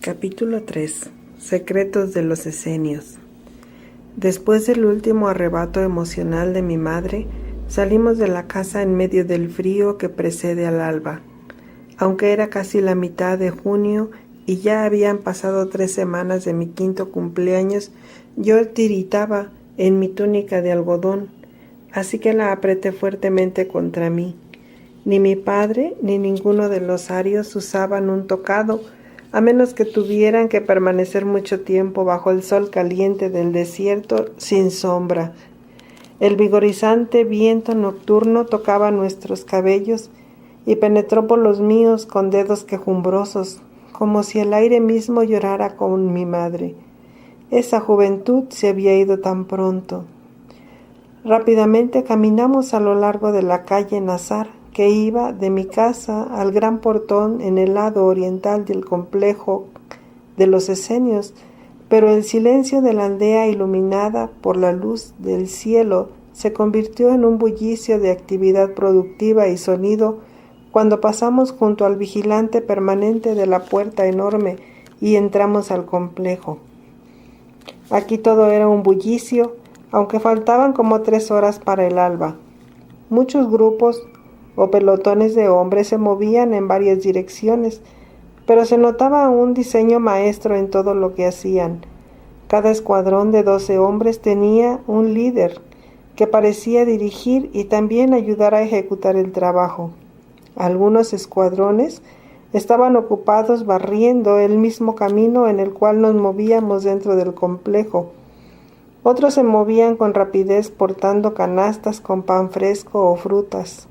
Capítulo 3. Secretos de los esenios. Después del último arrebato emocional de mi madre, salimos de la casa en medio del frío que precede al alba. Aunque era casi la mitad de junio y ya habían pasado 3 semanas de mi 5º cumpleaños, yo tiritaba en mi túnica de algodón, así que la apreté fuertemente contra mí. Ni mi padre ni ninguno de los arios usaban un tocado, a menos que tuvieran que permanecer mucho tiempo bajo el sol caliente del desierto sin sombra. El vigorizante viento nocturno tocaba nuestros cabellos y penetró por los míos con dedos quejumbrosos, como si el aire mismo llorara con mi madre. Esa juventud se había ido tan pronto. Rápidamente caminamos a lo largo de la calle Nazar, que iba de mi casa al gran portón en el lado oriental del complejo de los esenios, pero el silencio de la aldea iluminada por la luz del cielo se convirtió en un bullicio de actividad productiva y sonido cuando pasamos junto al vigilante permanente de la puerta enorme y entramos al complejo. Aquí todo era un bullicio, aunque faltaban como 3 horas para el alba. Muchos grupos o pelotones de hombres se movían en varias direcciones, pero se notaba un diseño maestro en todo lo que hacían. Cada escuadrón de 12 hombres tenía un líder que parecía dirigir y también ayudar a ejecutar el trabajo. Algunos escuadrones estaban ocupados barriendo el mismo camino en el cual nos movíamos dentro del complejo. Otros se movían con rapidez portando canastas con pan fresco o frutas.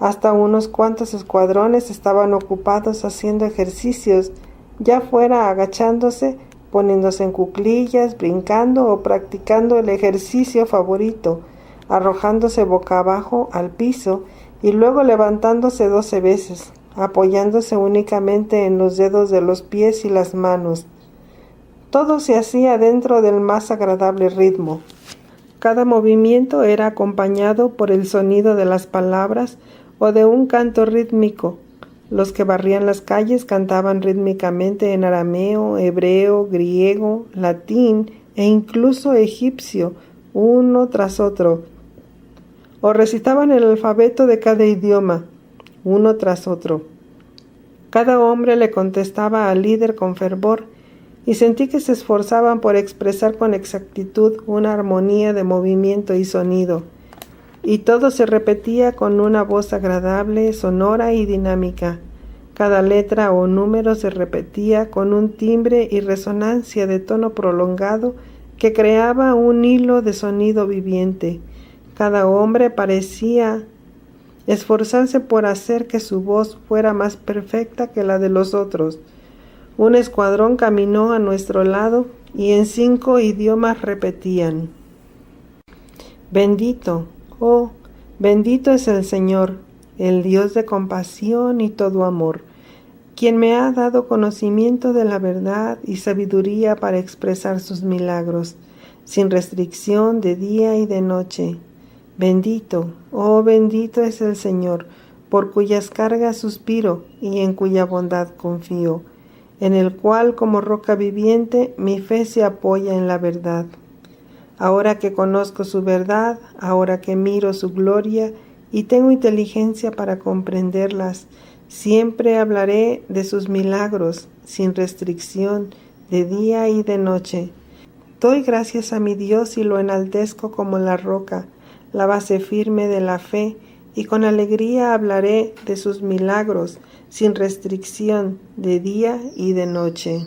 Hasta unos cuantos escuadrones estaban ocupados haciendo ejercicios, ya fuera agachándose, poniéndose en cuclillas, brincando o practicando el ejercicio favorito, arrojándose boca abajo al piso y luego levantándose 12 veces, apoyándose únicamente en los dedos de los pies y las manos. Todo se hacía dentro del más agradable ritmo. Cada movimiento era acompañado por el sonido de las palabras o de un canto rítmico. Los que barrían las calles cantaban rítmicamente en arameo, hebreo, griego, latín e incluso egipcio, uno tras otro. O recitaban el alfabeto de cada idioma, uno tras otro. Cada hombre le contestaba al líder con fervor, y sentí que se esforzaban por expresar con exactitud una armonía de movimiento y sonido. Y todo se repetía con una voz agradable, sonora y dinámica. Cada letra o número se repetía con un timbre y resonancia de tono prolongado que creaba un hilo de sonido viviente. Cada hombre parecía esforzarse por hacer que su voz fuera más perfecta que la de los otros. Un escuadrón caminó a nuestro lado y en 5 idiomas repetían: Bendito, oh, bendito es el Señor, el Dios de compasión y todo amor, quien me ha dado conocimiento de la verdad y sabiduría para expresar sus milagros, sin restricción de día y de noche. Bendito, oh, bendito es el Señor, por cuyas cargas suspiro y en cuya bondad confío, en el cual como roca viviente mi fe se apoya en la verdad. Ahora que conozco su verdad, ahora que miro su gloria y tengo inteligencia para comprenderlas, siempre hablaré de sus milagros, sin restricción, de día y de noche. Doy gracias a mi Dios y lo enaltezco como la roca, la base firme de la fe, y con alegría hablaré de sus milagros, sin restricción, de día y de noche.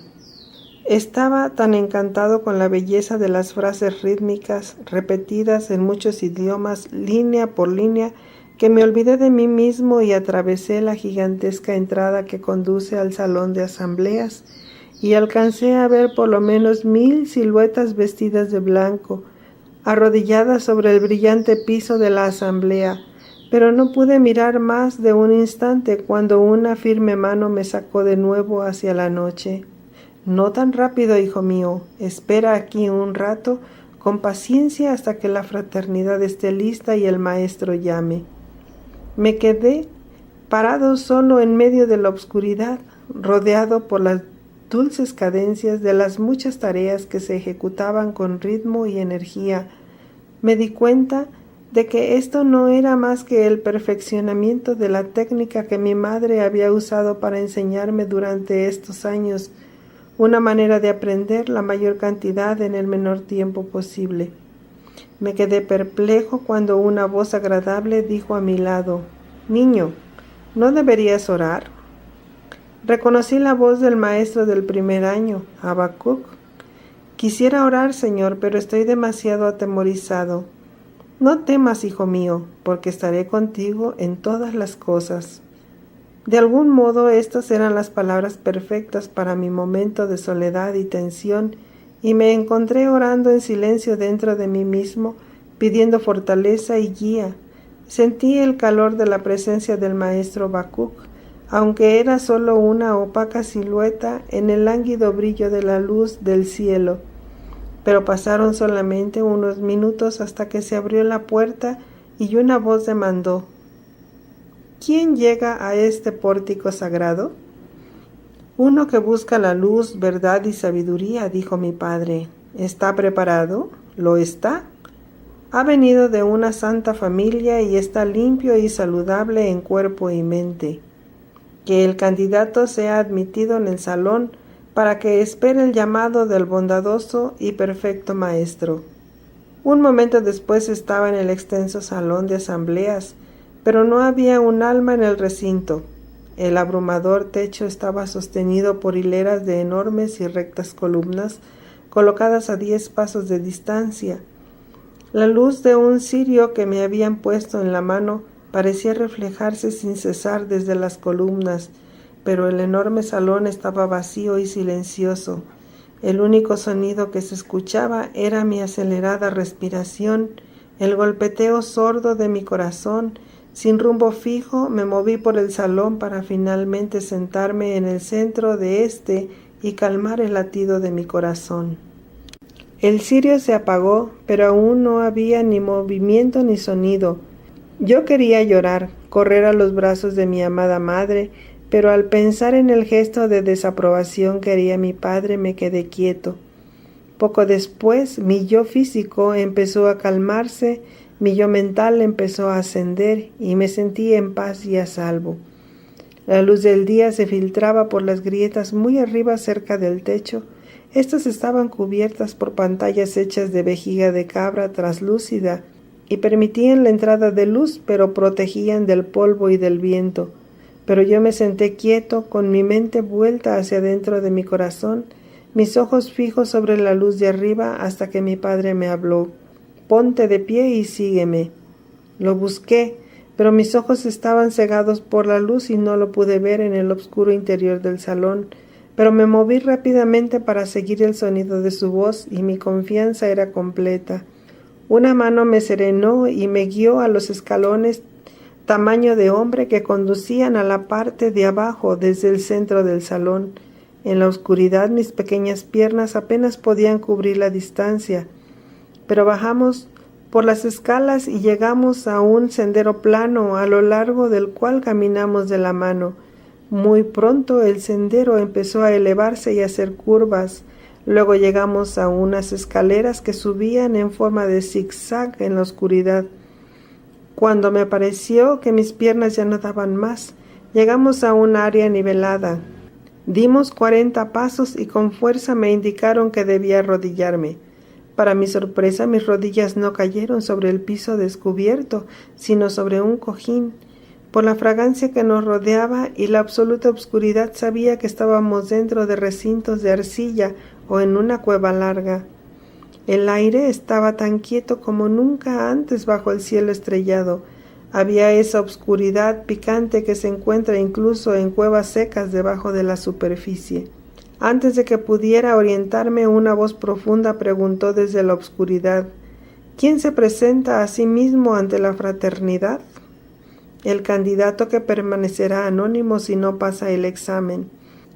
Estaba tan encantado con la belleza de las frases rítmicas, repetidas en muchos idiomas, línea por línea, que me olvidé de mí mismo y atravesé la gigantesca entrada que conduce al salón de asambleas, y alcancé a ver por lo menos 1000 siluetas vestidas de blanco, arrodilladas sobre el brillante piso de la asamblea, pero no pude mirar más de un instante cuando una firme mano me sacó de nuevo hacia la noche. No tan rápido, hijo mío, espera aquí un rato, con paciencia hasta que la fraternidad esté lista y el maestro llame. Me quedé parado solo en medio de la oscuridad, rodeado por las dulces cadencias de las muchas tareas que se ejecutaban con ritmo y energía, me di cuenta de que esto no era más que el perfeccionamiento de la técnica que mi madre había usado para enseñarme durante estos años, una manera de aprender la mayor cantidad en el menor tiempo posible. Me quedé perplejo cuando una voz agradable dijo a mi lado: «Niño, ¿no deberías orar?». Reconocí la voz del maestro del primer año, Habacuc. «Quisiera orar, Señor, pero estoy demasiado atemorizado». «No temas, hijo mío, porque estaré contigo en todas las cosas». De algún modo estas eran las palabras perfectas para mi momento de soledad y tensión, y me encontré orando en silencio dentro de mí mismo, pidiendo fortaleza y guía. Sentí el calor de la presencia del maestro Habacuc, aunque era solo una opaca silueta en el lánguido brillo de la luz del cielo. Pero pasaron solamente unos minutos hasta que se abrió la puerta y una voz demandó: «¿Quién llega a este pórtico sagrado?». «Uno que busca la luz, verdad y sabiduría», dijo mi padre. «¿Está preparado?». «Lo está. Ha venido de una santa familia y está limpio y saludable en cuerpo y mente. Que el candidato sea admitido en el salón para que espere el llamado del bondadoso y perfecto maestro». Un momento después estaba en el extenso salón de asambleas, pero no había un alma en el recinto. El abrumador techo estaba sostenido por hileras de enormes y rectas columnas colocadas a 10 pasos de distancia. La luz de un cirio que me habían puesto en la mano parecía reflejarse sin cesar desde las columnas, pero el enorme salón estaba vacío y silencioso. El único sonido que se escuchaba era mi acelerada respiración, el golpeteo sordo de mi corazón. Sin rumbo fijo, me moví por el salón para finalmente sentarme en el centro de este y calmar el latido de mi corazón. El cirio se apagó, pero aún no había ni movimiento ni sonido. Yo quería llorar, correr a los brazos de mi amada madre, pero al pensar en el gesto de desaprobación que haría mi padre me quedé quieto. Poco después, mi yo físico empezó a calmarse, mi yo mental empezó a ascender y me sentí en paz y a salvo. La luz del día se filtraba por las grietas muy arriba cerca del techo. Estas estaban cubiertas por pantallas hechas de vejiga de cabra traslúcida y permitían la entrada de luz, pero protegían del polvo y del viento. Pero yo me senté quieto, con mi mente vuelta hacia dentro de mi corazón, mis ojos fijos sobre la luz de arriba, hasta que mi padre me habló: «Ponte de pie y sígueme». Lo busqué, pero mis ojos estaban cegados por la luz y no lo pude ver en el oscuro interior del salón, pero me moví rápidamente para seguir el sonido de su voz y mi confianza era completa. Una mano me serenó y me guió a los escalones tamaño de hombre que conducían a la parte de abajo desde el centro del salón. En la oscuridad mis pequeñas piernas apenas podían cubrir la distancia, pero bajamos por las escalas y llegamos a un sendero plano a lo largo del cual caminamos de la mano. Muy pronto el sendero empezó a elevarse y a hacer curvas. Luego llegamos a unas escaleras que subían en forma de zigzag en la oscuridad. Cuando me pareció que mis piernas ya no daban más, llegamos a un área nivelada. Dimos 40 pasos y con fuerza me indicaron que debía arrodillarme. Para mi sorpresa, mis rodillas no cayeron sobre el piso descubierto, sino sobre un cojín. Por la fragancia que nos rodeaba y la absoluta oscuridad sabía que estábamos dentro de recintos de arcilla o en una cueva larga. El aire estaba tan quieto como nunca antes bajo el cielo estrellado. Había esa oscuridad picante que se encuentra incluso en cuevas secas debajo de la superficie. Antes de que pudiera orientarme, una voz profunda preguntó desde la oscuridad: ¿Quién se presenta a sí mismo ante la fraternidad? El candidato que permanecerá anónimo si no pasa el examen.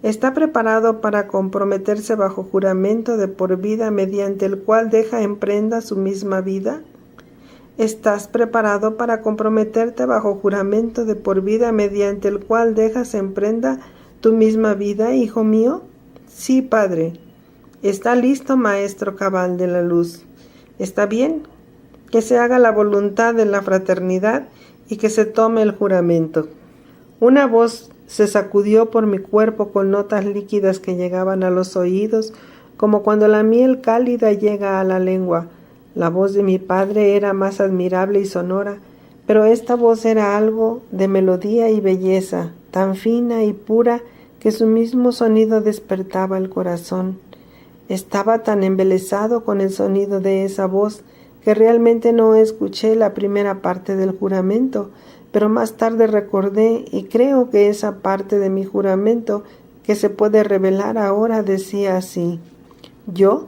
¿Está preparado para comprometerse bajo juramento de por vida mediante el cual deja en prenda su misma vida? ¿Estás preparado para comprometerte bajo juramento de por vida mediante el cual dejas en prenda tu misma vida, hijo mío? Sí, padre. Está listo, maestro cabal de la luz. ¿Está bien? Que se haga la voluntad de la fraternidad y que se tome el juramento. Una voz se sacudió por mi cuerpo con notas líquidas que llegaban a los oídos, como cuando la miel cálida llega a la lengua. La voz de mi padre era más admirable y sonora, pero esta voz era algo de melodía y belleza, tan fina y pura que su mismo sonido despertaba el corazón. Estaba tan embelesado con el sonido de esa voz que realmente no escuché la primera parte del juramento, pero más tarde recordé y creo que esa parte de mi juramento que se puede revelar ahora decía así: yo,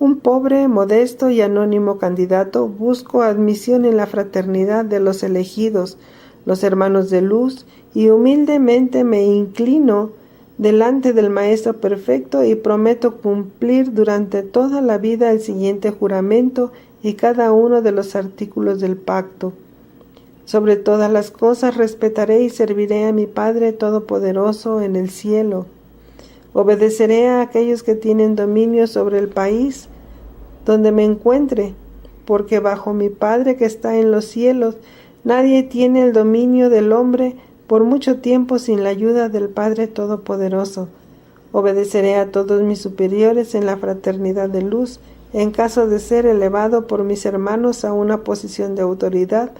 un pobre, modesto y anónimo candidato, busco admisión en la fraternidad de los elegidos, los hermanos de luz, y humildemente me inclino delante del Maestro Perfecto y prometo cumplir durante toda la vida el siguiente juramento y cada uno de los artículos del pacto. Sobre todas las cosas respetaré y serviré a mi Padre Todopoderoso en el cielo. Obedeceré a aquellos que tienen dominio sobre el país donde me encuentre, porque bajo mi Padre que está en los cielos, nadie tiene el dominio del hombre por mucho tiempo sin la ayuda del Padre Todopoderoso. Obedeceré a todos mis superiores en la fraternidad de luz, en caso de ser elevado por mis hermanos a una posición de autoridad.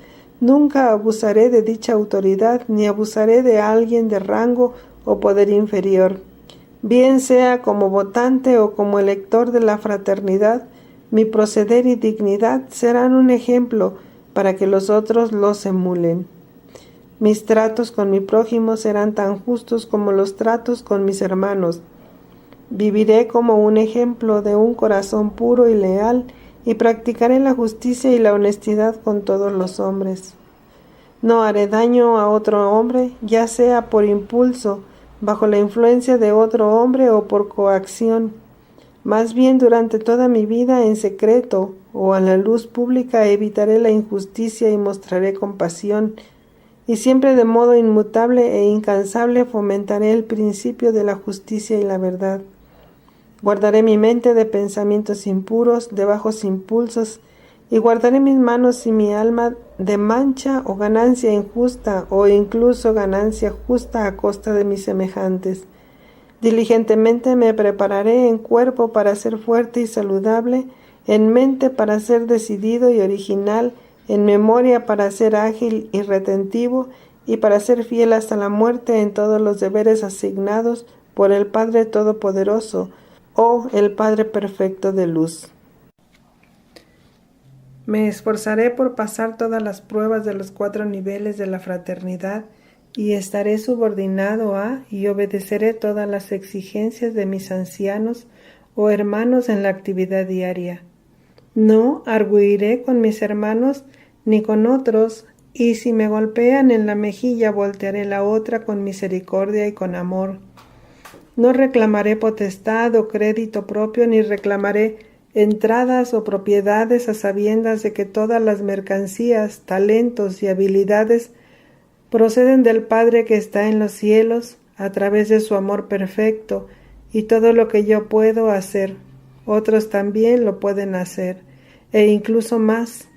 Nunca abusaré de dicha autoridad, ni abusaré de alguien de rango o poder inferior. Bien sea como votante o como elector de la fraternidad, mi proceder y dignidad serán un ejemplo para que los otros los emulen. Mis tratos con mi prójimo serán tan justos como los tratos con mis hermanos. Viviré como un ejemplo de un corazón puro y leal, y practicaré la justicia y la honestidad con todos los hombres. No haré daño a otro hombre, ya sea por impulso, bajo la influencia de otro hombre o por coacción. Más bien, durante toda mi vida en secreto o a la luz pública evitaré la injusticia y mostraré compasión, y siempre de modo inmutable e incansable fomentaré el principio de la justicia y la verdad. Guardaré mi mente de pensamientos impuros, de bajos impulsos, y guardaré mis manos y mi alma de mancha o ganancia injusta, o incluso ganancia justa a costa de mis semejantes. Diligentemente me prepararé en cuerpo para ser fuerte y saludable, en mente para ser decidido y original, en memoria para ser ágil y retentivo, y para ser fiel hasta la muerte en todos los deberes asignados por el Padre Todopoderoso, o el Padre Perfecto de luz. Me esforzaré por pasar todas las pruebas de los 4 niveles de la fraternidad, y estaré subordinado a y obedeceré todas las exigencias de mis ancianos o hermanos en la actividad diaria. No argüiré con mis hermanos ni con otros, y si me golpean en la mejilla voltearé la otra con misericordia y con amor. No reclamaré potestad o crédito propio, ni reclamaré entradas o propiedades a sabiendas de que todas las mercancías, talentos y habilidades proceden del Padre que está en los cielos a través de su amor perfecto, y todo lo que yo puedo hacer, otros también lo pueden hacer, e incluso más,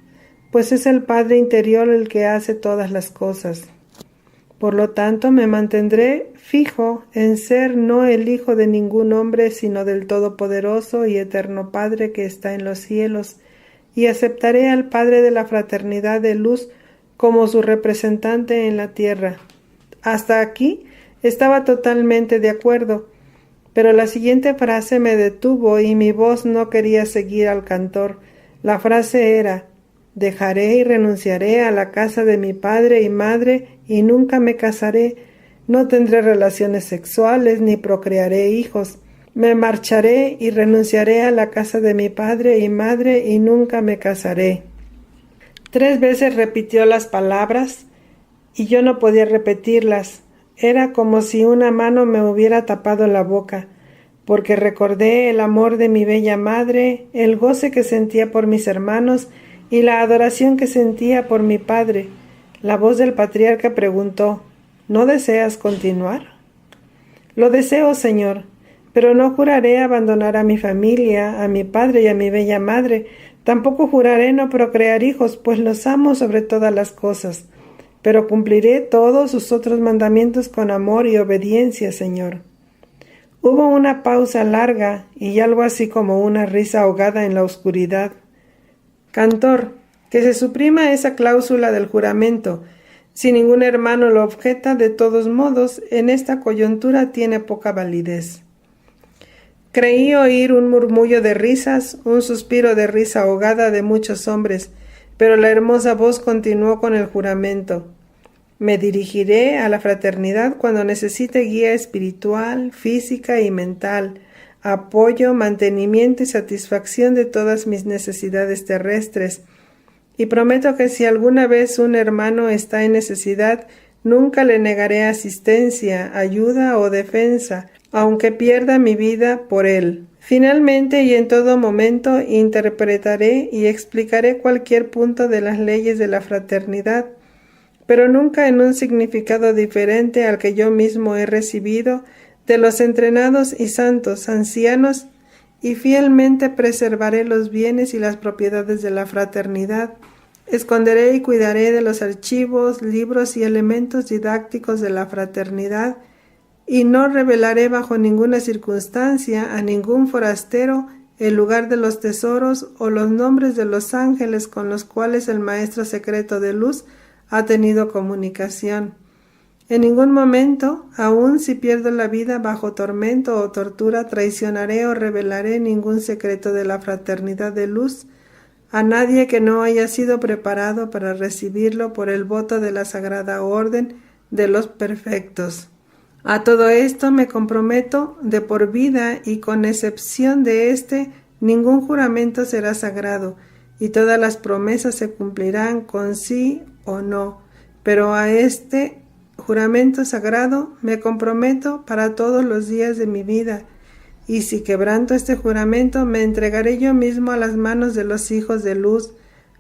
pues es el Padre interior el que hace todas las cosas. Por lo tanto, me mantendré fijo en ser no el hijo de ningún hombre, sino del Todopoderoso y Eterno Padre que está en los cielos, y aceptaré al Padre de la fraternidad de luz como su representante en la tierra. Hasta aquí estaba totalmente de acuerdo, pero la siguiente frase me detuvo y mi voz no quería seguir al cantor. La frase era: dejaré y renunciaré a la casa de mi padre y madre y nunca me casaré, no tendré relaciones sexuales ni procrearé hijos. Me marcharé y renunciaré a la casa de mi padre y madre y nunca me casaré. 3 veces repitió las palabras y yo no podía repetirlas. Era como si una mano me hubiera tapado la boca, porque recordé el amor de mi bella madre, el goce que sentía por mis hermanos y la adoración que sentía por mi padre. La voz del patriarca preguntó: ¿No deseas continuar? Lo deseo, Señor. Pero no juraré abandonar a mi familia, a mi padre y a mi bella madre. Tampoco juraré no procrear hijos, pues los amo sobre todas las cosas. Pero cumpliré todos sus otros mandamientos con amor y obediencia, Señor. Hubo una pausa larga y algo así como una risa ahogada en la oscuridad. Cantor, que se suprima esa cláusula del juramento. Si ningún hermano lo objeta, de todos modos, en esta coyuntura tiene poca validez. Creí oír un murmullo de risas, un suspiro de risa ahogada de muchos hombres, pero la hermosa voz continuó con el juramento. Me dirigiré a la fraternidad cuando necesite guía espiritual, física y mental, apoyo, mantenimiento y satisfacción de todas mis necesidades terrestres. Y prometo que si alguna vez un hermano está en necesidad, nunca le negaré asistencia, ayuda o defensa, aunque pierda mi vida por él. Finalmente y en todo momento interpretaré y explicaré cualquier punto de las leyes de la fraternidad, pero nunca en un significado diferente al que yo mismo he recibido de los entrenados y santos ancianos, y fielmente preservaré los bienes y las propiedades de la fraternidad. Esconderé y cuidaré de los archivos, libros y elementos didácticos de la fraternidad, y no revelaré bajo ninguna circunstancia a ningún forastero el lugar de los tesoros o los nombres de los ángeles con los cuales el Maestro secreto de luz ha tenido comunicación. En ningún momento, aun si pierdo la vida bajo tormento o tortura, traicionaré o revelaré ningún secreto de la fraternidad de luz a nadie que no haya sido preparado para recibirlo por el voto de la Sagrada Orden de los Perfectos. A todo esto me comprometo de por vida y con excepción de este, ningún juramento será sagrado y todas las promesas se cumplirán con sí o no, pero a este juramento sagrado me comprometo para todos los días de mi vida, y si quebranto este juramento me entregaré yo mismo a las manos de los hijos de luz,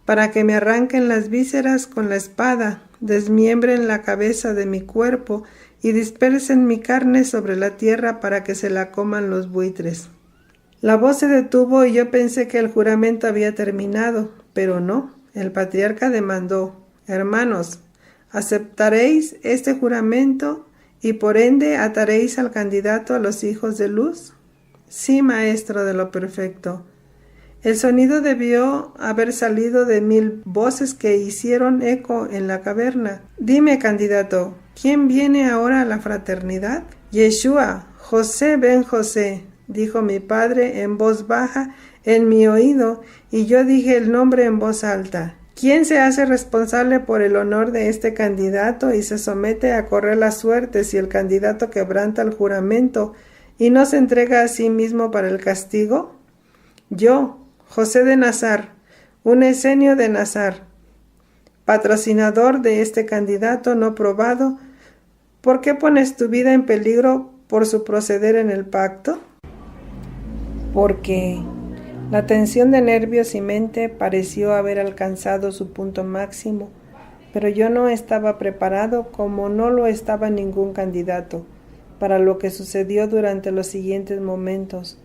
para que me arranquen las vísceras con la espada, desmiembren la cabeza de mi cuerpo y dispersen mi carne sobre la tierra para que se la coman los buitres. La voz se detuvo y yo pensé que el juramento había terminado, pero no. El patriarca demandó: Hermanos, ¿aceptaréis este juramento y por ende ataréis al candidato a los hijos de luz? Sí, Maestro de lo perfecto. El sonido debió haber salido de 1000 voces que hicieron eco en la caverna. Dime, candidato, ¿quién viene ahora a la fraternidad? Yeshua, José ben José, dijo mi padre en voz baja en mi oído, y yo dije el nombre en voz alta. ¿Quién se hace responsable por el honor de este candidato y se somete a correr la suerte si el candidato quebranta el juramento y no se entrega a sí mismo para el castigo? Yo, José de Nazar, un esenio de Nazar, patrocinador de este candidato no probado, ¿por qué pones tu vida en peligro por su proceder en el pacto? Porque la tensión de nervios y mente pareció haber alcanzado su punto máximo, pero yo no estaba preparado, como no lo estaba ningún candidato, para lo que sucedió durante los siguientes momentos.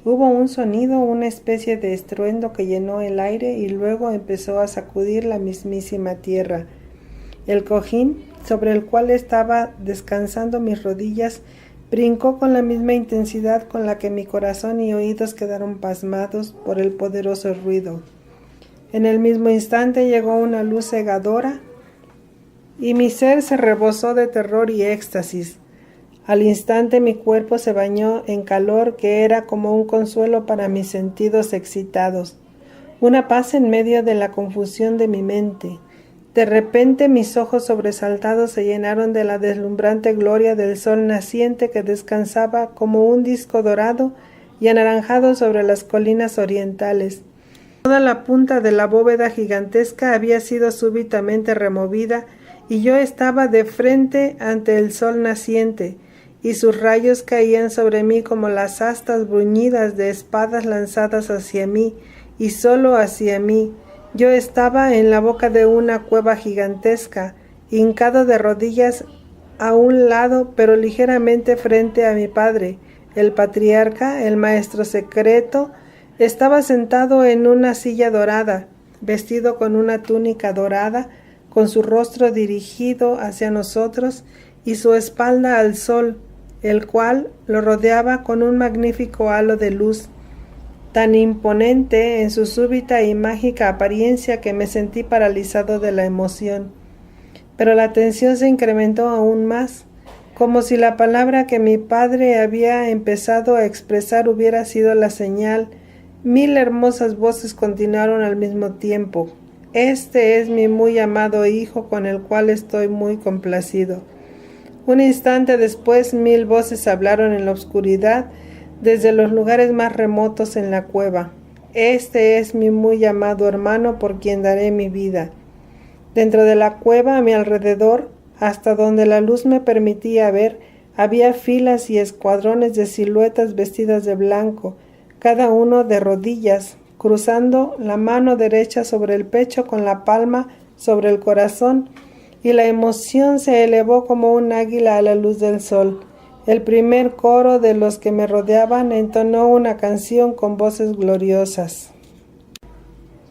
Hubo un sonido, una especie de estruendo que llenó el aire y luego empezó a sacudir la mismísima tierra. El cojín sobre el cual estaba descansando mis rodillas brincó con la misma intensidad con la que mi corazón y oídos quedaron pasmados por el poderoso ruido. En el mismo instante llegó una luz cegadora y mi ser se rebosó de terror y éxtasis. Al instante mi cuerpo se bañó en calor que era como un consuelo para mis sentidos excitados, una paz en medio de la confusión de mi mente. De repente mis ojos sobresaltados se llenaron de la deslumbrante gloria del sol naciente que descansaba como un disco dorado y anaranjado sobre las colinas orientales. Toda la punta de la bóveda gigantesca había sido súbitamente removida y yo estaba de frente ante el sol naciente, y sus rayos caían sobre mí como las astas bruñidas de espadas lanzadas hacia mí, y solo hacia mí. Yo estaba en la boca de una cueva gigantesca, hincado de rodillas a un lado, pero ligeramente frente a mi padre, El patriarca, el maestro secreto, estaba sentado en una silla dorada, vestido con una túnica dorada, con su rostro dirigido hacia nosotros y su espalda al sol, el cual lo rodeaba con un magnífico halo de luz, tan imponente en su súbita y mágica apariencia que me sentí paralizado de la emoción. Pero la tensión se incrementó aún más, como si la palabra que mi padre había empezado a expresar hubiera sido la señal. 1000 hermosas voces continuaron al mismo tiempo. Este es mi muy amado hijo con el cual estoy muy complacido. Un instante después 1000 voces hablaron en la oscuridad desde los lugares más remotos en la cueva. Este es mi muy amado hermano por quien daré mi vida. Dentro de la cueva a mi alrededor, hasta donde la luz me permitía ver, había filas y escuadrones de siluetas vestidas de blanco, cada uno de rodillas, cruzando la mano derecha sobre el pecho con la palma sobre el corazón, y la emoción se elevó como un águila a la luz del sol. El primer coro de los que me rodeaban entonó una canción con voces gloriosas.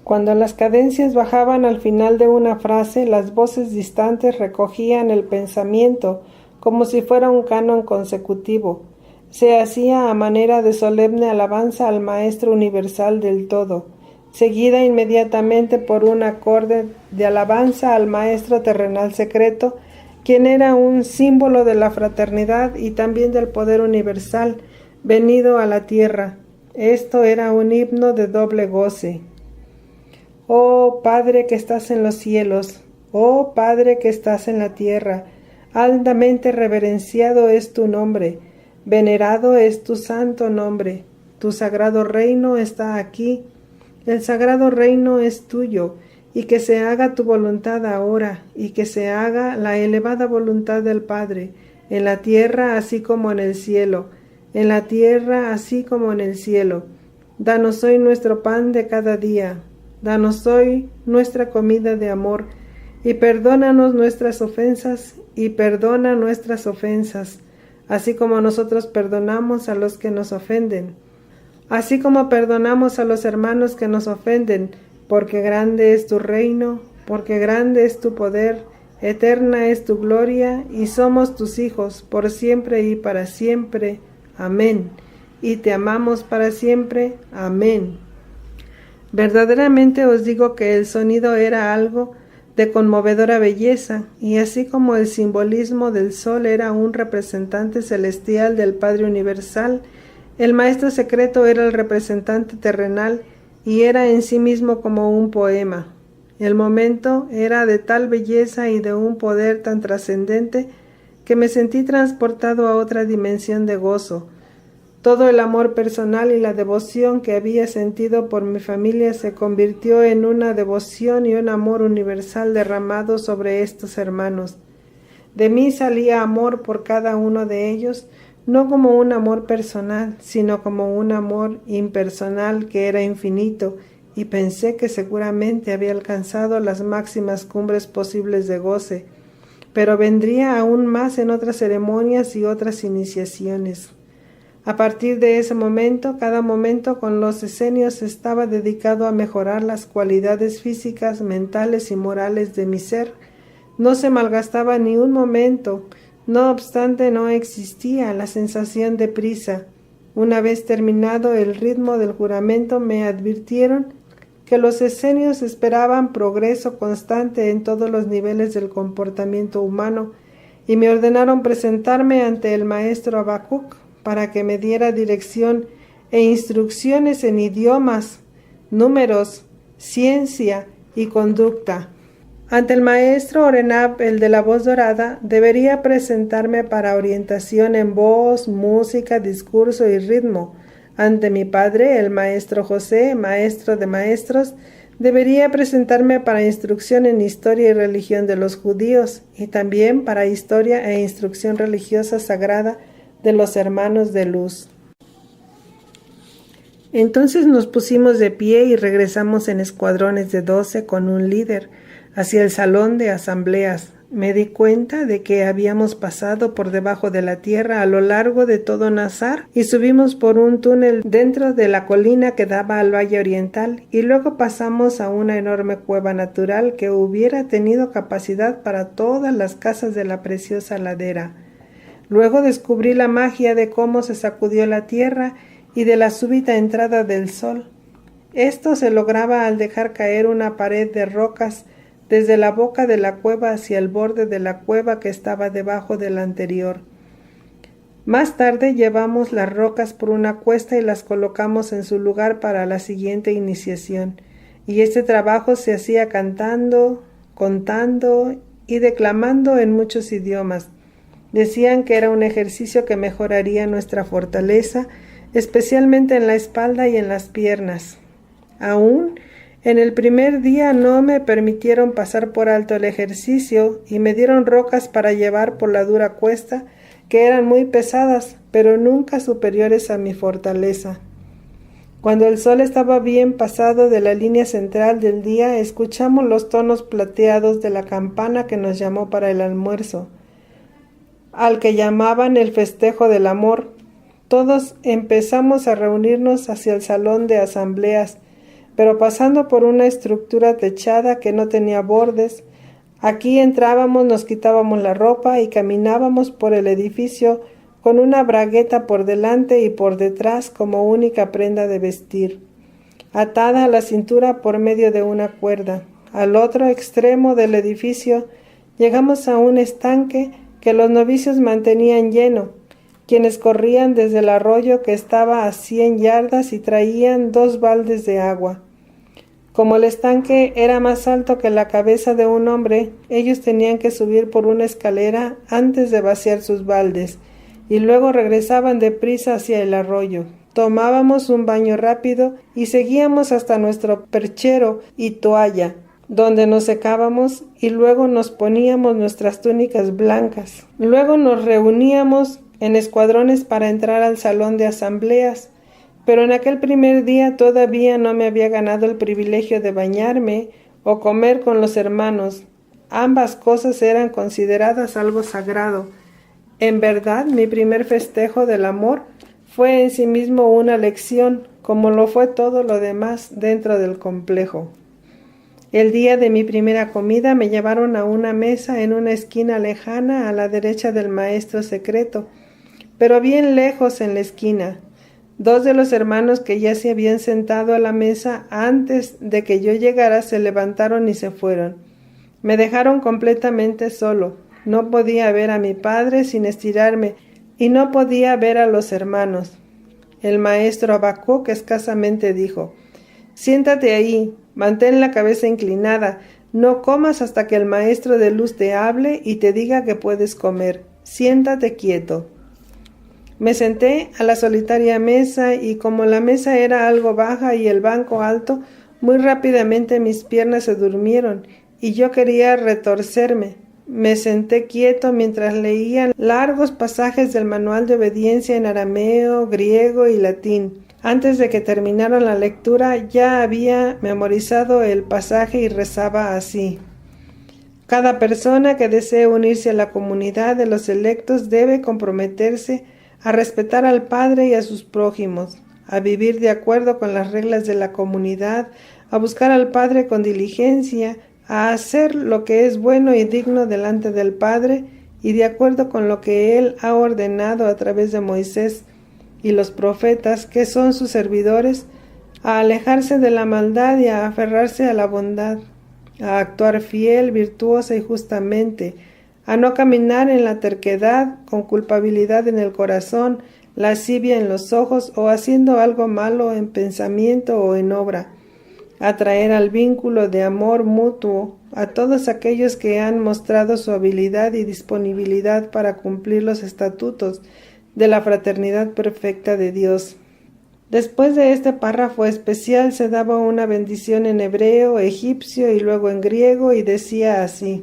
Cuando las cadencias bajaban al final de una frase, las voces distantes recogían el pensamiento como si fuera un canon consecutivo. Se hacía a manera de solemne alabanza al Maestro Universal del Todo, seguida inmediatamente por un acorde de alabanza al Maestro Terrenal Secreto, quien era un símbolo de la fraternidad y también del poder universal venido a la tierra. Esto era un himno de doble goce. Oh Padre que estás en los cielos, oh Padre que estás en la tierra, altamente reverenciado es tu nombre, venerado es tu santo nombre, tu sagrado reino está aquí, el sagrado reino es tuyo, y que se haga tu voluntad ahora, y que se haga la elevada voluntad del Padre, en la tierra así como en el cielo, en la tierra así como en el cielo. Danos hoy nuestro pan de cada día. Danos hoy nuestra comida de amor, y perdónanos nuestras ofensas, y perdona nuestras ofensas, así como nosotros perdonamos a los que nos ofenden. Así como perdonamos a los hermanos que nos ofenden, porque grande es tu reino, porque grande es tu poder, eterna es tu gloria, y somos tus hijos, por siempre y para siempre. Amén. Y te amamos para siempre. Amén. Verdaderamente os digo que el sonido era algo de conmovedora belleza, y así como el simbolismo del sol era un representante celestial del Padre Universal, el Maestro Secreto era el representante terrenal y era en sí mismo como un poema. El momento era de tal belleza y de un poder tan trascendente que me sentí transportado a otra dimensión de gozo. Todo el amor personal y la devoción que había sentido por mi familia se convirtió en una devoción y un amor universal derramado sobre estos hermanos. De mí salía amor por cada uno de ellos, no como un amor personal, sino como un amor impersonal que era infinito, y pensé que seguramente había alcanzado las máximas cumbres posibles de goce, pero vendría aún más en otras ceremonias y otras iniciaciones. A partir de ese momento, cada momento con los esenios estaba dedicado a mejorar las cualidades físicas, mentales y morales de mi ser. No se malgastaba ni un momento, no obstante no existía la sensación de prisa. Una vez terminado el ritmo del juramento me advirtieron que los esenios esperaban progreso constante en todos los niveles del comportamiento humano y me ordenaron presentarme ante el maestro Habacuc para que me diera dirección e instrucciones en idiomas, números, ciencia y conducta. Ante el maestro Orenab, el de la voz dorada, debería presentarme para orientación en voz, música, discurso y ritmo. Ante mi padre, el maestro José, maestro de maestros, debería presentarme para instrucción en historia y religión de los judíos, y también para historia e instrucción religiosa sagrada de los hermanos de luz. Entonces nos pusimos de pie y regresamos en escuadrones de 12 con un líder hacia el salón de asambleas, Me di cuenta de que habíamos pasado por debajo de la tierra a lo largo de todo Nazar y subimos por un túnel dentro de la colina que daba al valle oriental y luego pasamos a una enorme cueva natural que hubiera tenido capacidad para todas las casas de la preciosa ladera. Luego descubrí la magia de cómo se sacudió la tierra y de la súbita entrada del sol. Esto se lograba al dejar caer una pared de rocas desde la boca de la cueva hacia el borde de la cueva que estaba debajo de la anterior. Más tarde llevamos las rocas por una cuesta y las colocamos en su lugar para la siguiente iniciación, y este trabajo se hacía cantando, contando y declamando en muchos idiomas. Decían que era un ejercicio que mejoraría nuestra fortaleza, especialmente en la espalda y en las piernas. Aún en el primer día no me permitieron pasar por alto el ejercicio y me dieron rocas para llevar por la dura cuesta, que eran muy pesadas, pero nunca superiores a mi fortaleza. Cuando el sol estaba bien pasado de la línea central del día, escuchamos los tonos plateados de la campana que nos llamó para el almuerzo, al que llamaban el festejo del amor. Todos empezamos a reunirnos hacia el salón de asambleas, pero pasando por una estructura techada que no tenía bordes. Aquí entrábamos, nos quitábamos la ropa y caminábamos por el edificio con una bragueta por delante y por detrás como única prenda de vestir, atada a la cintura por medio de una cuerda. Al otro extremo del edificio llegamos a un estanque que los novicios mantenían lleno, quienes corrían desde el arroyo que estaba a 100 yardas y traían 2 baldes de agua. Como el estanque era más alto que la cabeza de un hombre, ellos tenían que subir por una escalera antes de vaciar sus baldes, y luego regresaban deprisa hacia el arroyo. Tomábamos un baño rápido y seguíamos hasta nuestro perchero y toalla, donde nos secábamos y luego nos poníamos nuestras túnicas blancas. Luego nos reuníamos en escuadrones para entrar al salón de asambleas. Pero en aquel primer día todavía no me había ganado el privilegio de bañarme o comer con los hermanos. Ambas cosas eran consideradas algo sagrado. En verdad, mi primer festejo del amor fue en sí mismo una lección, como lo fue todo lo demás dentro del complejo. El día de mi primera comida me llevaron a una mesa en una esquina lejana a la derecha del maestro secreto, pero bien lejos en la esquina. 2 de los hermanos que ya se habían sentado a la mesa antes de que yo llegara se levantaron y se fueron. Me dejaron completamente solo. No podía ver a mi padre sin estirarme y no podía ver a los hermanos. El maestro Habacuc escasamente dijo: «Siéntate ahí, mantén la cabeza inclinada, no comas hasta que el maestro de luz te hable y te diga que puedes comer. Siéntate quieto». Me senté a la solitaria mesa y como la mesa era algo baja y el banco alto, muy rápidamente mis piernas se durmieron y yo quería retorcerme. Me senté quieto mientras leía largos pasajes del manual de obediencia en arameo, griego y latín. Antes de que terminara la lectura ya había memorizado el pasaje y rezaba así: «Cada persona que desee unirse a la comunidad de los electos debe comprometerse a respetar al Padre y a sus prójimos, a vivir de acuerdo con las reglas de la comunidad, a buscar al Padre con diligencia, a hacer lo que es bueno y digno delante del Padre y de acuerdo con lo que Él ha ordenado a través de Moisés y los profetas, que son sus servidores, a alejarse de la maldad y a aferrarse a la bondad, a actuar fiel, virtuosa y justamente, a no caminar en la terquedad, con culpabilidad en el corazón, lascivia en los ojos o haciendo algo malo en pensamiento o en obra, a traer al vínculo de amor mutuo a todos aquellos que han mostrado su habilidad y disponibilidad para cumplir los estatutos de la fraternidad perfecta de Dios». Después de este párrafo especial se daba una bendición en hebreo, egipcio y luego en griego y decía así: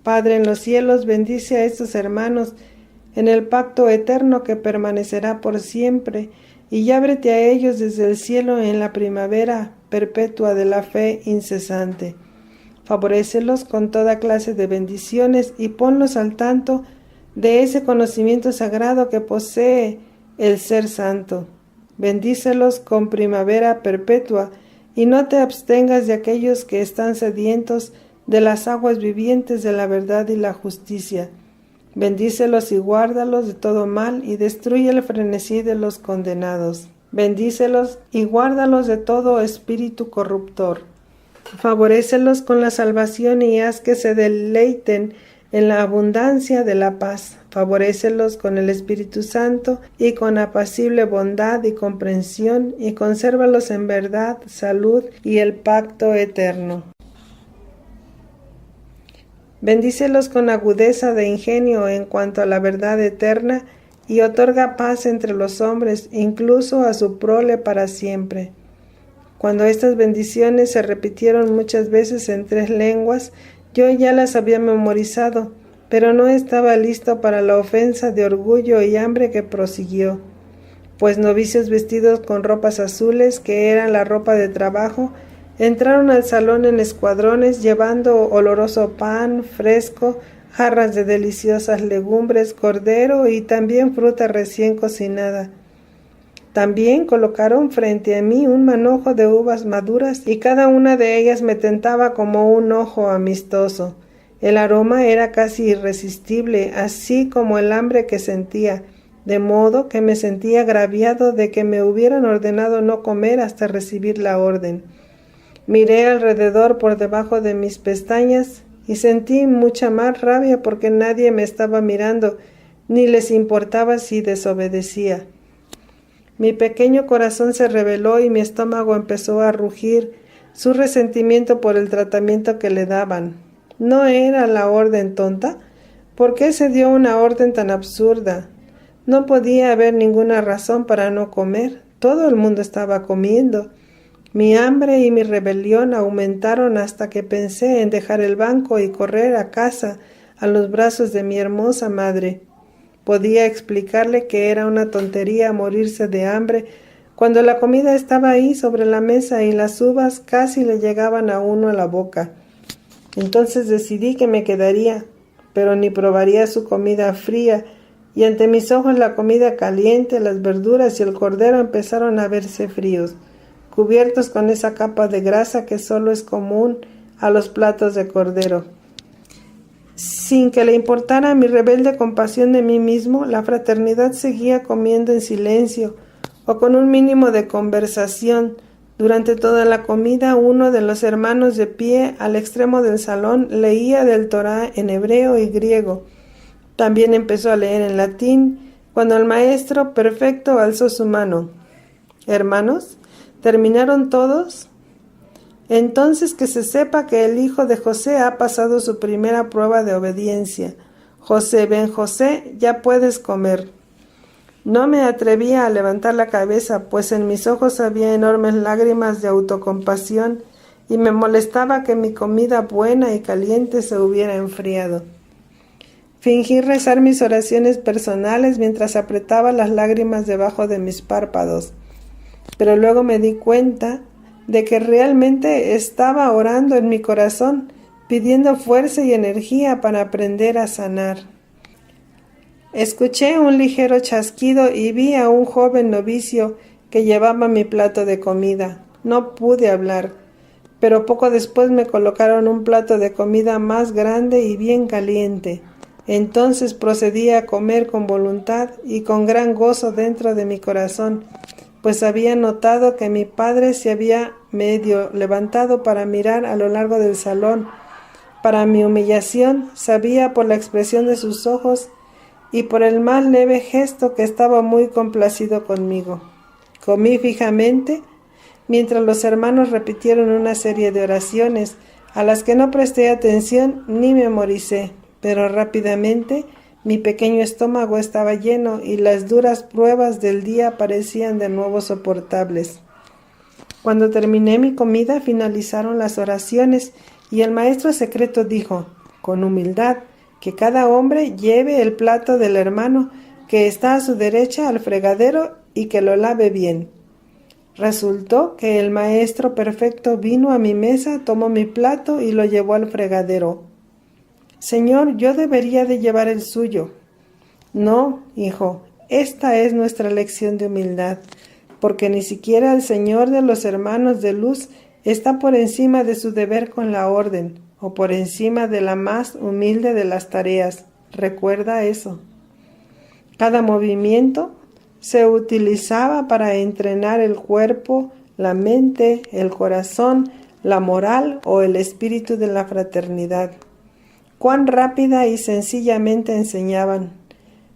«Padre en los cielos, bendice a estos hermanos en el pacto eterno que permanecerá por siempre, y ábrete a ellos desde el cielo en la primavera perpetua de la fe incesante. Favorécelos con toda clase de bendiciones y ponlos al tanto de ese conocimiento sagrado que posee el Ser Santo. Bendícelos con primavera perpetua y no te abstengas de aquellos que están sedientos de las aguas vivientes de la verdad y la justicia. Bendícelos y guárdalos de todo mal y destruye el frenesí de los condenados. Bendícelos y guárdalos de todo espíritu corruptor. Favorécelos con la salvación y haz que se deleiten en la abundancia de la paz. Favorécelos con el Espíritu Santo y con apacible bondad y comprensión y consérvalos en verdad, salud y el pacto eterno. Bendícelos con agudeza de ingenio en cuanto a la verdad eterna y otorga paz entre los hombres, incluso a su prole para siempre. Cuando estas bendiciones se repitieron muchas veces en 3 lenguas, yo ya las había memorizado, pero no estaba listo para la ofensa de orgullo y hambre que prosiguió, pues novicios vestidos con ropas azules, que eran la ropa de trabajo, entraron al salón en escuadrones llevando oloroso pan fresco, jarras de deliciosas legumbres, cordero y también fruta recién cocinada. También colocaron frente a mí un manojo de uvas maduras y cada una de ellas me tentaba como un ojo amistoso. El aroma era casi irresistible, así como el hambre que sentía, de modo que me sentía agraviado de que me hubieran ordenado no comer hasta recibir la orden. Miré alrededor por debajo de mis pestañas y sentí mucha más rabia porque nadie me estaba mirando, ni les importaba si desobedecía. Mi pequeño corazón se rebeló y mi estómago empezó a rugir su resentimiento por el tratamiento que le daban. ¿No era la orden tonta? ¿Por qué se dio una orden tan absurda? No podía haber ninguna razón para no comer. Todo el mundo estaba comiendo. Mi hambre y mi rebelión aumentaron hasta que pensé en dejar el banco y correr a casa a los brazos de mi hermosa madre. Podía explicarle que era una tontería morirse de hambre cuando la comida estaba ahí sobre la mesa y las uvas casi le llegaban a uno a la boca. Entonces decidí que me quedaría, pero ni probaría su comida fría, y ante mis ojos la comida caliente, las verduras y el cordero empezaron a verse fríos, cubiertos con esa capa de grasa que solo es común a los platos de cordero. Sin que le importara mi rebelde compasión de mí mismo, la fraternidad seguía comiendo en silencio o con un mínimo de conversación. Durante toda la comida, uno de los hermanos de pie al extremo del salón leía del Torá en hebreo y griego. También empezó a leer en latín, cuando el maestro perfecto alzó su mano. «Hermanos, ¿terminaron todos? Entonces que se sepa que el hijo de José ha pasado su primera prueba de obediencia. José, ben José, ya puedes comer». No me atrevía a levantar la cabeza, pues en mis ojos había enormes lágrimas de autocompasión y me molestaba que mi comida buena y caliente se hubiera enfriado. Fingí rezar mis oraciones personales mientras apretaba las lágrimas debajo de mis párpados, pero luego me di cuenta de que realmente estaba orando en mi corazón, pidiendo fuerza y energía para aprender a sanar. Escuché un ligero chasquido y vi a un joven novicio que llevaba mi plato de comida. No pude hablar, pero poco después me colocaron un plato de comida más grande y bien caliente. Entonces procedí a comer con voluntad y con gran gozo dentro de mi corazón, pues había notado que mi padre se había medio levantado para mirar a lo largo del salón. Para mi humillación, sabía por la expresión de sus ojos y por el más leve gesto que estaba muy complacido conmigo. Comí fijamente, mientras los hermanos repitieron una serie de oraciones, a las que no presté atención ni memoricé, pero rápidamente mi pequeño estómago estaba lleno y las duras pruebas del día parecían de nuevo soportables. Cuando terminé mi comida, finalizaron las oraciones y el maestro secreto dijo, con humildad, que cada hombre lleve el plato del hermano que está a su derecha al fregadero y que lo lave bien. Resultó que el maestro perfecto vino a mi mesa, tomó mi plato y lo llevó al fregadero. Señor, yo debería de llevar el suyo. No, hijo, esta es nuestra lección de humildad, porque ni siquiera el Señor de los hermanos de luz está por encima de su deber con la orden, o por encima de la más humilde de las tareas. Recuerda eso. Cada movimiento se utilizaba para entrenar el cuerpo, la mente, el corazón, la moral o el espíritu de la fraternidad. Cuán rápida y sencillamente enseñaban.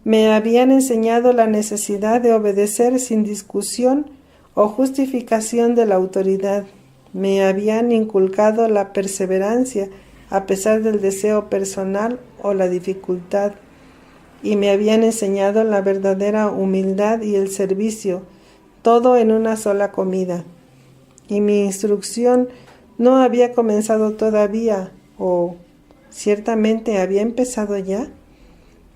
Me habían enseñado la necesidad de obedecer sin discusión o justificación de la autoridad. Me habían inculcado la perseverancia a pesar del deseo personal o la dificultad. Y me habían enseñado la verdadera humildad y el servicio, todo en una sola comida. Y mi instrucción no había comenzado todavía, o ciertamente había empezado ya.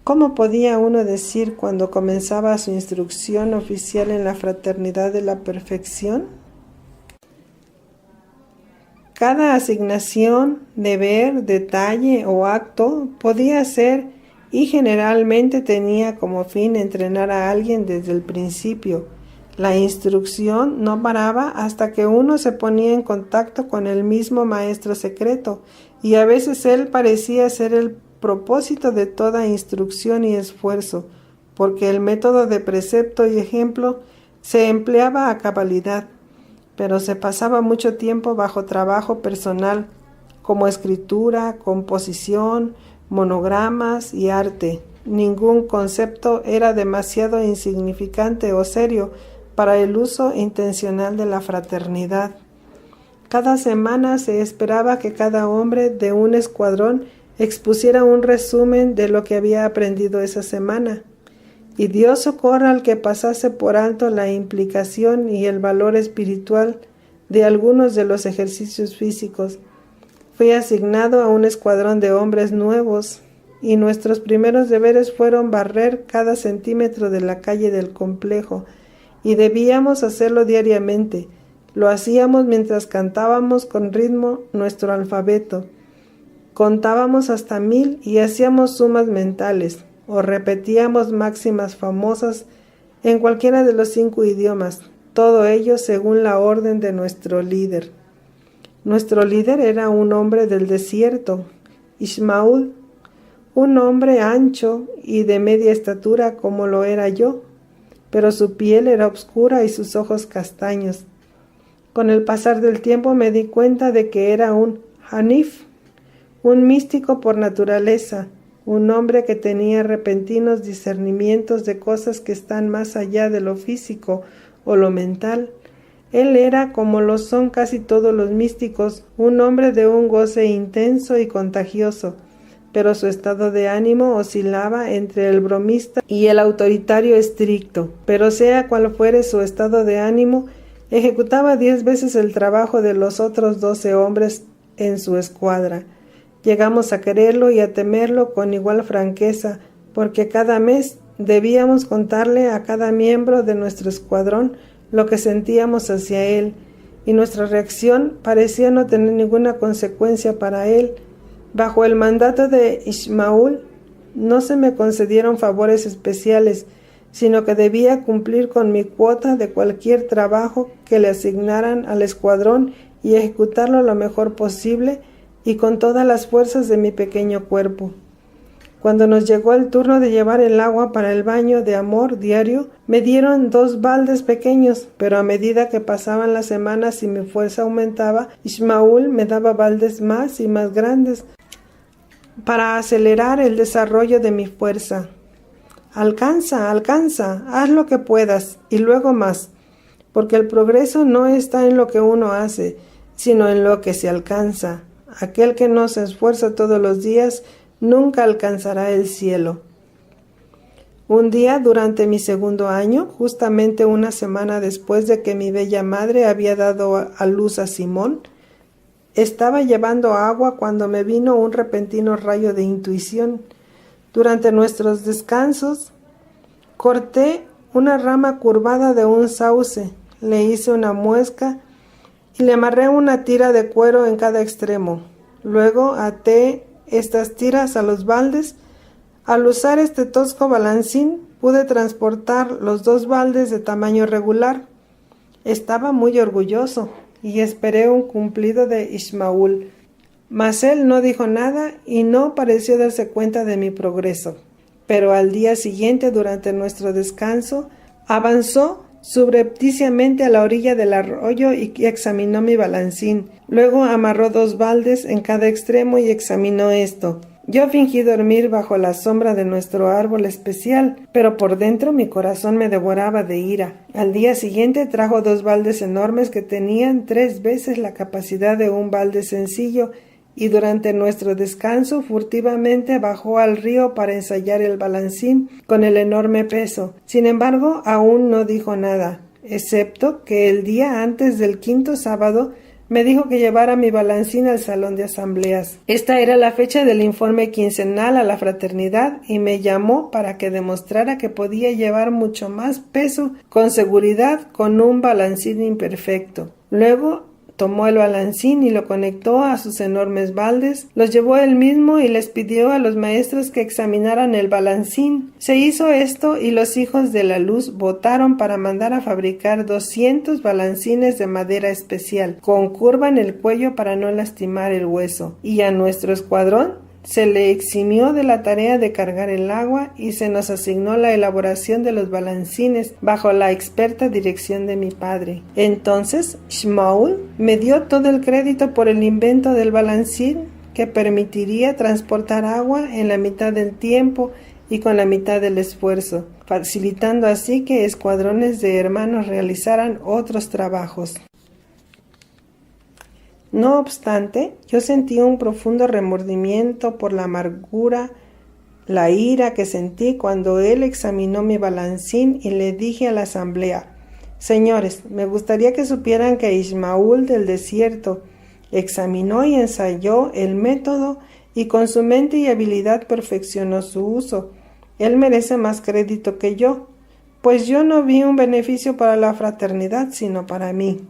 ¿Cómo podía uno decir cuando comenzaba su instrucción oficial en la fraternidad de la perfección? Cada asignación, deber, detalle o acto podía ser y generalmente tenía como fin entrenar a alguien desde el principio. La instrucción no paraba hasta que uno se ponía en contacto con el mismo maestro secreto, y a veces él parecía ser el propósito de toda instrucción y esfuerzo, porque el método de precepto y ejemplo se empleaba a cabalidad, pero se pasaba mucho tiempo bajo trabajo personal, como escritura, composición, monogramas y arte. Ningún concepto era demasiado insignificante o serio para el uso intencional de la fraternidad. Cada semana se esperaba que cada hombre de un escuadrón expusiera un resumen de lo que había aprendido esa semana. Y Dios socorra al que pasase por alto la implicación y el valor espiritual de algunos de los ejercicios físicos. Fui asignado a un escuadrón de hombres nuevos, y nuestros primeros deberes fueron barrer cada centímetro de la calle del complejo, y debíamos hacerlo diariamente. Lo hacíamos mientras cantábamos con ritmo nuestro alfabeto. Contábamos hasta 1000 y hacíamos sumas mentales, o repetíamos máximas famosas en cualquiera de los 5 idiomas, todo ello según la orden de nuestro líder. Nuestro líder era un hombre del desierto, Ismaúl, un hombre ancho y de media estatura como lo era yo, pero su piel era oscura y sus ojos castaños. Con el pasar del tiempo me di cuenta de que era un Hanif, un místico por naturaleza, un hombre que tenía repentinos discernimientos de cosas que están más allá de lo físico o lo mental. Él era, como lo son casi todos los místicos, un hombre de un goce intenso y contagioso, pero su estado de ánimo oscilaba entre el bromista y el autoritario estricto. Pero sea cual fuere su estado de ánimo, ejecutaba 10 veces el trabajo de los otros 12 hombres en su escuadra. Llegamos a quererlo y a temerlo con igual franqueza, porque cada mes debíamos contarle a cada miembro de nuestro escuadrón lo que sentíamos hacia él, y nuestra reacción parecía no tener ninguna consecuencia para él. Bajo el mandato de Ismaúl no se me concedieron favores especiales, sino que debía cumplir con mi cuota de cualquier trabajo que le asignaran al escuadrón y ejecutarlo lo mejor posible y con todas las fuerzas de mi pequeño cuerpo. Cuando nos llegó el turno de llevar el agua para el baño de amor diario, me dieron 2 baldes pequeños, pero a medida que pasaban las semanas y mi fuerza aumentaba, Ismaúl me daba baldes más y más grandes para acelerar el desarrollo de mi fuerza. Alcanza, haz lo que puedas y luego más, porque el progreso no está en lo que uno hace, sino en lo que se alcanza. Aquel que no se esfuerza todos los días nunca alcanzará el cielo. Un día durante mi 2º año, justamente una semana después de que mi bella madre había dado a luz a Simón, estaba llevando agua cuando me vino un repentino rayo de intuición. Durante nuestros descansos, corté una rama curvada de un sauce, le hice una muesca y le amarré una tira de cuero en cada extremo. Luego até estas tiras a los baldes. Al usar este tosco balancín, pude transportar los 2 baldes de tamaño regular. Estaba muy orgulloso y esperé un cumplido de Ismaúl, mas él no dijo nada y no pareció darse cuenta de mi progreso. Pero al día siguiente, durante nuestro descanso, avanzó subrepticiamente a la orilla del arroyo y examinó mi balancín. Luego amarró 2 baldes en cada extremo y examinó esto. Yo fingí dormir bajo la sombra de nuestro árbol especial, pero por dentro mi corazón me devoraba de ira. Al día siguiente trajo 2 baldes enormes que tenían 3 veces la capacidad de un balde sencillo, y durante nuestro descanso furtivamente bajó al río para ensayar el balancín con el enorme peso. Sin embargo, aún no dijo nada, excepto que el día antes del 5º sábado me dijo que llevara mi balancín al salón de asambleas. Esta era la fecha del informe quincenal a la fraternidad y me llamó para que demostrara que podía llevar mucho más peso con seguridad con un balancín imperfecto. Luego tomó el balancín y lo conectó a sus enormes baldes, los llevó él mismo y les pidió a los maestros que examinaran el balancín. Se hizo esto y los hijos de la luz votaron para mandar a fabricar 200 balancines de madera especial, con curva en el cuello para no lastimar el hueso, y a nuestro escuadrón se le eximió de la tarea de cargar el agua y se nos asignó la elaboración de los balancines bajo la experta dirección de mi padre. Entonces Shmuel me dio todo el crédito por el invento del balancín que permitiría transportar agua en la mitad del tiempo y con la mitad del esfuerzo, facilitando así que escuadrones de hermanos realizaran otros trabajos. No obstante, yo sentí un profundo remordimiento por la amargura, la ira que sentí cuando él examinó mi balancín y le dije a la asamblea: Señores, me gustaría que supieran que Ismaúl del desierto examinó y ensayó el método y con su mente y habilidad perfeccionó su uso. Él merece más crédito que yo, pues yo no vi un beneficio para la fraternidad, sino para mí.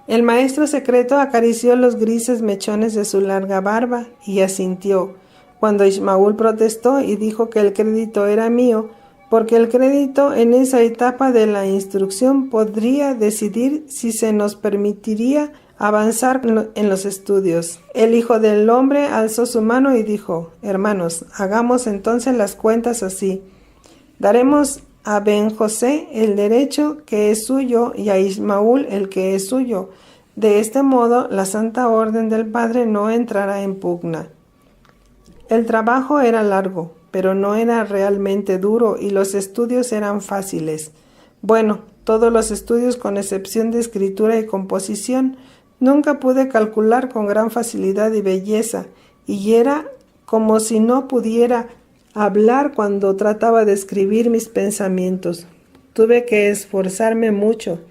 El maestro secreto acarició los grises mechones de su larga barba y asintió, cuando Ismaúl protestó y dijo que el crédito era mío, porque el crédito en esa etapa de la instrucción podría decidir si se nos permitiría avanzar en los estudios. El Hijo del Hombre alzó su mano y dijo: Hermanos, hagamos entonces las cuentas así. Daremos a Ben José el derecho que es suyo y a Ismaúl el que es suyo. De este modo, la Santa Orden del Padre no entrará en pugna. El trabajo era largo, pero no era realmente duro y los estudios eran fáciles. Bueno, todos los estudios con excepción de escritura y composición, nunca pude calcular con gran facilidad y belleza, y era como si no pudiera hablar cuando trataba de escribir mis pensamientos. Tuve que esforzarme mucho,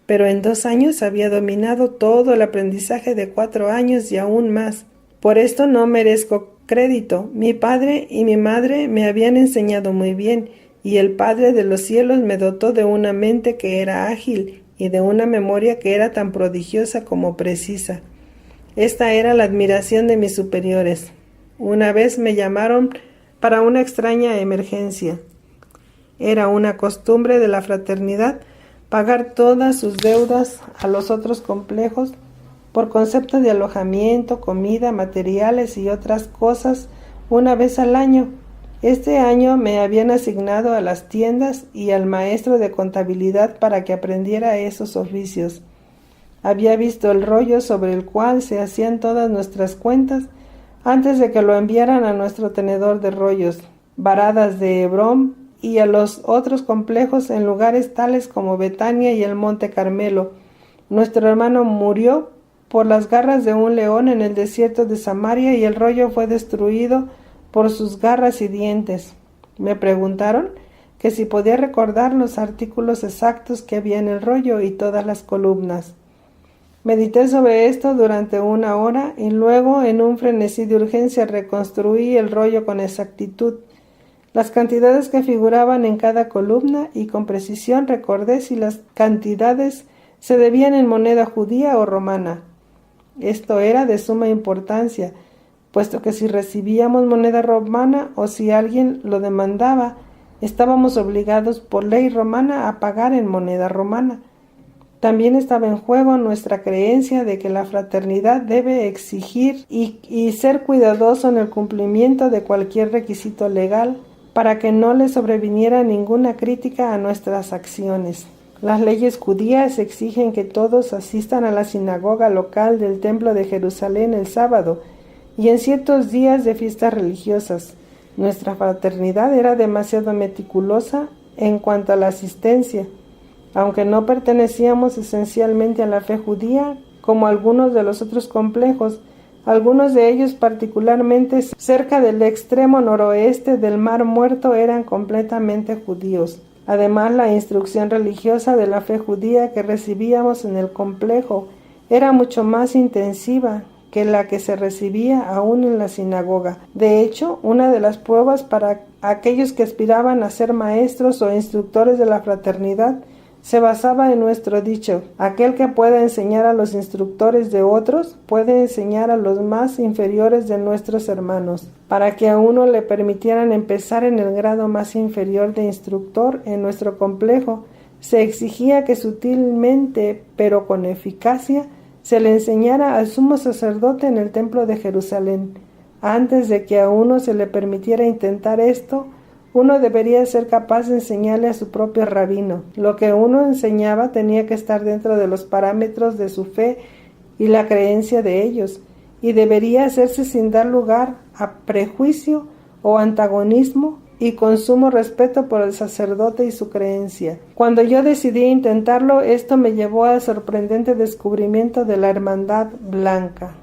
pero en 2 años había dominado todo el aprendizaje de 4 años y aún más. Por esto no merezco crédito. Mi padre y mi madre me habían enseñado muy bien, y el Padre de los cielos me dotó de una mente que era ágil y de una memoria que era tan prodigiosa como precisa. Esta era la admiración de mis superiores. Una vez me llamaron para una extraña emergencia. Era una costumbre de la fraternidad pagar todas sus deudas a los otros complejos por concepto de alojamiento, comida, materiales y otras cosas una vez al año. Este año me habían asignado a las tiendas y al maestro de contabilidad para que aprendiera esos oficios. Había visto el rollo sobre el cual se hacían todas nuestras cuentas antes de que lo enviaran a nuestro tenedor de rollos, Varadas de Hebrón, y a los otros complejos en lugares tales como Betania y el Monte Carmelo. Nuestro hermano murió por las garras de un león en el desierto de Samaria y el rollo fue destruido por sus garras y dientes. Me preguntaron que si podía recordar los artículos exactos que había en el rollo y todas las columnas. Medité sobre esto durante 1 hora y luego, en un frenesí de urgencia, reconstruí el rollo con exactitud. las cantidades que figuraban en cada columna y con precisión recordé si las cantidades se debían en moneda judía o romana. Esto era de suma importancia, puesto que si recibíamos moneda romana o si alguien lo demandaba, estábamos obligados por ley romana a pagar en moneda romana. También estaba en juego nuestra creencia de que la fraternidad debe exigir y ser cuidadoso en el cumplimiento de cualquier requisito legal para que no le sobreviniera ninguna crítica a nuestras acciones. Las leyes judías exigen que todos asistan a la sinagoga local del Templo de Jerusalén el sábado y en ciertos días de fiestas religiosas. Nuestra fraternidad era demasiado meticulosa en cuanto a la asistencia. Aunque no pertenecíamos esencialmente a la fe judía, como algunos de los otros complejos, algunos de ellos particularmente cerca del extremo noroeste del Mar Muerto eran completamente judíos. Además, la instrucción religiosa de la fe judía que recibíamos en el complejo era mucho más intensiva que la que se recibía aún en la sinagoga. De hecho, una de las pruebas para aquellos que aspiraban a ser maestros o instructores de la fraternidad se basaba en nuestro dicho: aquel que pueda enseñar a los instructores de otros, puede enseñar a los más inferiores de nuestros hermanos. Para que a uno le permitieran empezar en el grado más inferior de instructor en nuestro complejo, se exigía que sutilmente, pero con eficacia, se le enseñara al sumo sacerdote en el templo de Jerusalén. Antes de que a uno se le permitiera intentar esto, uno debería ser capaz de enseñarle a su propio rabino. Lo que uno enseñaba tenía que estar dentro de los parámetros de su fe y la creencia de ellos, y debería hacerse sin dar lugar a prejuicio o antagonismo y con sumo respeto por el sacerdote y su creencia. Cuando yo decidí intentarlo, esto me llevó al sorprendente descubrimiento de la Hermandad Blanca.